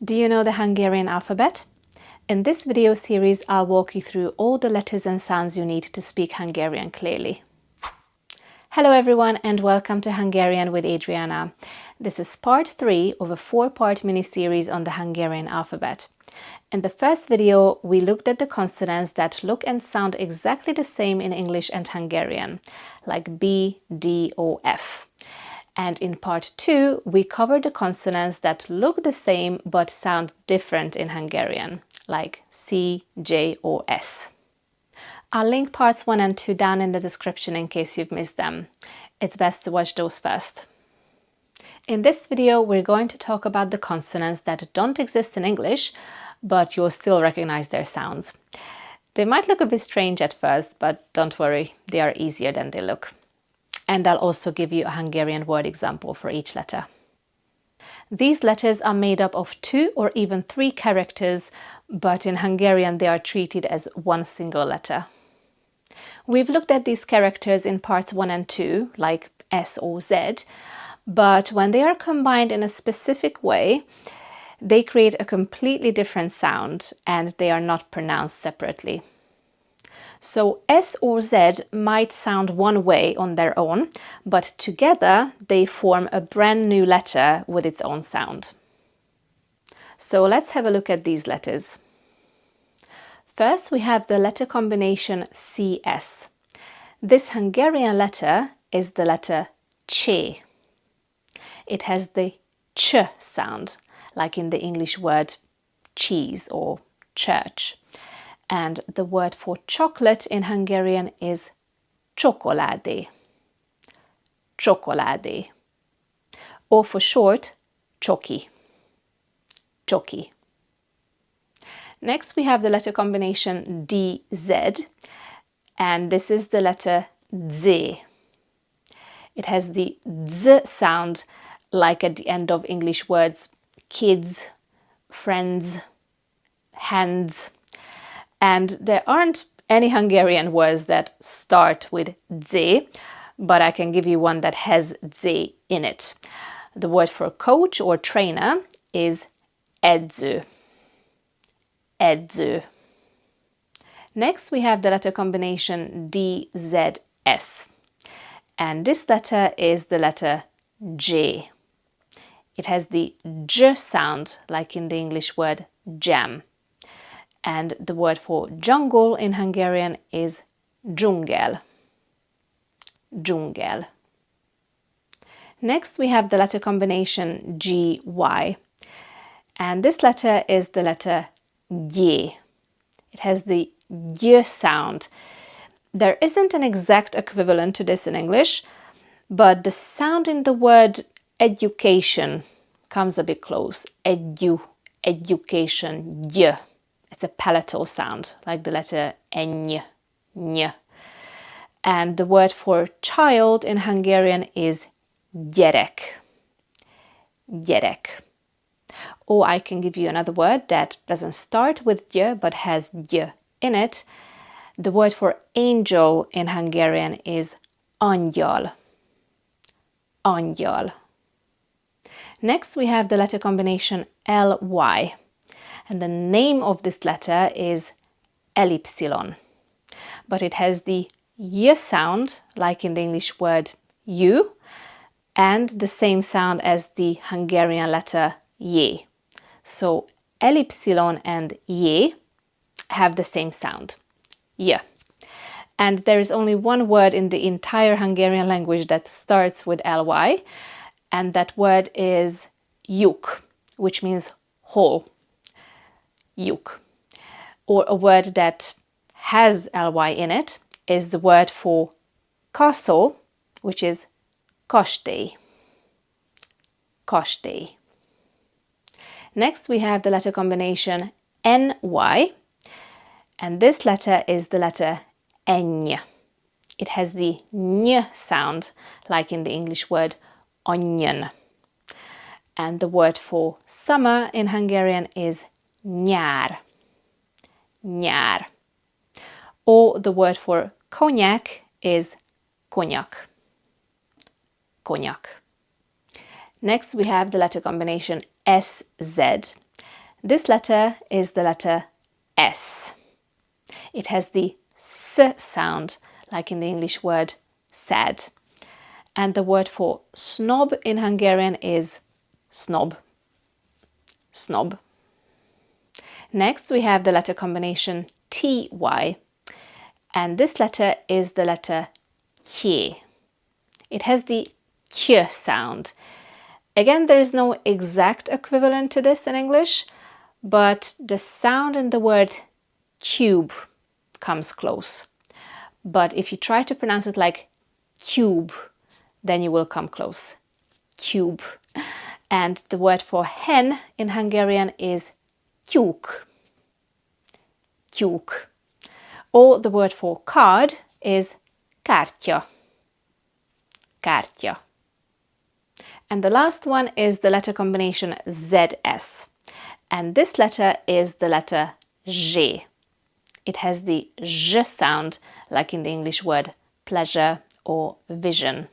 Do you know the Hungarian alphabet? In this video series, I'll walk you through all the letters and sounds you need to speak Hungarian clearly. Hello everyone and welcome to Hungarian with Adriana. This is part 3 of a 4-part mini-series on the Hungarian alphabet. In the first video, we looked at the consonants that look and sound exactly the same in English and Hungarian, like B, D or F. And in part 2, we covered the consonants that look the same but sound different in Hungarian, like C, J or S. I'll link parts 1 and 2 down in the description in case you've missed them. It's best to watch those first. In this video, we're going to talk about the consonants that don't exist in English, but you'll still recognize their sounds. They might look a bit strange at first, but don't worry, they are easier than they look. And I'll also give you a Hungarian word example for each letter. These letters are made up of 2 or even 3 characters, but in Hungarian they are treated as one single letter. We've looked at these characters in parts 1 and 2, like S or Z, but when they are combined in a specific way, they create a completely different sound and they are not pronounced separately. So S or Z might sound one way on their own, but together they form a brand new letter with its own sound. So let's have a look at these letters. First, we have the letter combination CS. This Hungarian letter is the letter Ch. It has the ch sound, like in the English word cheese or church. And the word for chocolate in Hungarian is csokoládé. Csokoládé. Or for short, csoki. Csoki. Next we have the letter combination DZ, and this is the letter Z. It has the Z sound like at the end of English words kids, friends, hands. And there aren't any Hungarian words that start with Z, but I can give you one that has Z in it. The word for coach or trainer is edző. Edző. Next we have the letter combination DZS. And this letter is the letter J. It has the J sound, like in the English word jam. And the word for jungle in Hungarian is dzsungel. Dzsungel. Next we have the letter combination GY. And this letter is the letter G. It has the Y sound. There isn't an exact equivalent to this in English, but the sound in the word education comes a bit close. Education, Y. It's a palatal sound, like the letter Ny, Ny. And the word for child in Hungarian is gyerek. Gyerek. Or I can give you another word that doesn't start with Y but has Y in it. The word for angel in Hungarian is angyal. Angyal. Next we have the letter combination LY. And the name of this letter is ellipsilon. But it has the Y sound, like in the English word you, and the same sound as the Hungarian letter J. So ellipsilon and J have the same sound, Y. And there is only one word in the entire Hungarian language that starts with ly, and that word is lyuk, which means hole. Lyuk. Or a word that has ly in it is the word for castle, which is kastély. Kastély. Next we have the letter combination NY, and this letter is the letter eny. It has the ny sound, like in the English word onion. And the word for summer in Hungarian is nyár. Nyár. Or the word for cognac is konyak. Konyak. Next we have the letter combination SZ, This letter is the letter S. It has the S sound, like in the English word sad. And the word for snob in Hungarian is snob. Snob. Next, we have the letter combination TY. And this letter is the letter K. It has the K sound. Again, there is no exact equivalent to this in English, but the sound in the word cube comes close. But if you try to pronounce it like cube, then you will come close. Cube. And the word for hen in Hungarian is tyúk. Tyúk. Or the word for card is kártya. Kártya. And the last one is the letter combination ZS. And this letter is the letter J. It has the J sound, like in the English word pleasure or vision.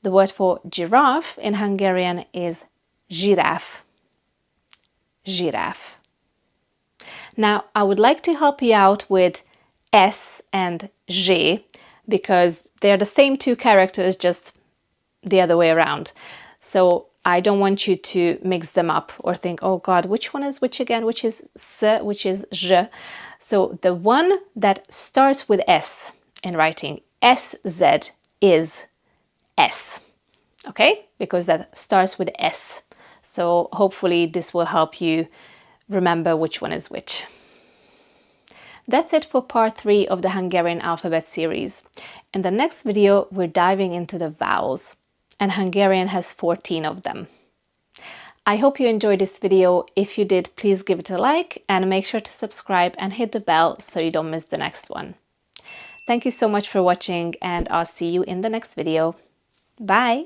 The word for giraffe in Hungarian is zsiráf. Zsiráf. Now, I would like to help you out with S and J because they're the same two characters, just the other way around. So I don't want you to mix them up or think, oh God, which one is which again? Which is S, which is J? So the one that starts with S in writing, SZ, is S. Okay? Because that starts with S. So hopefully this will help you remember which one is which. That's it for part 3 of the Hungarian alphabet series. In the next video, we're diving into the vowels, and Hungarian has 14 of them. I hope you enjoyed this video. If you did, please give it a like and make sure to subscribe and hit the bell so you don't miss the next one. Thank you so much for watching, and I'll see you in the next video. Bye!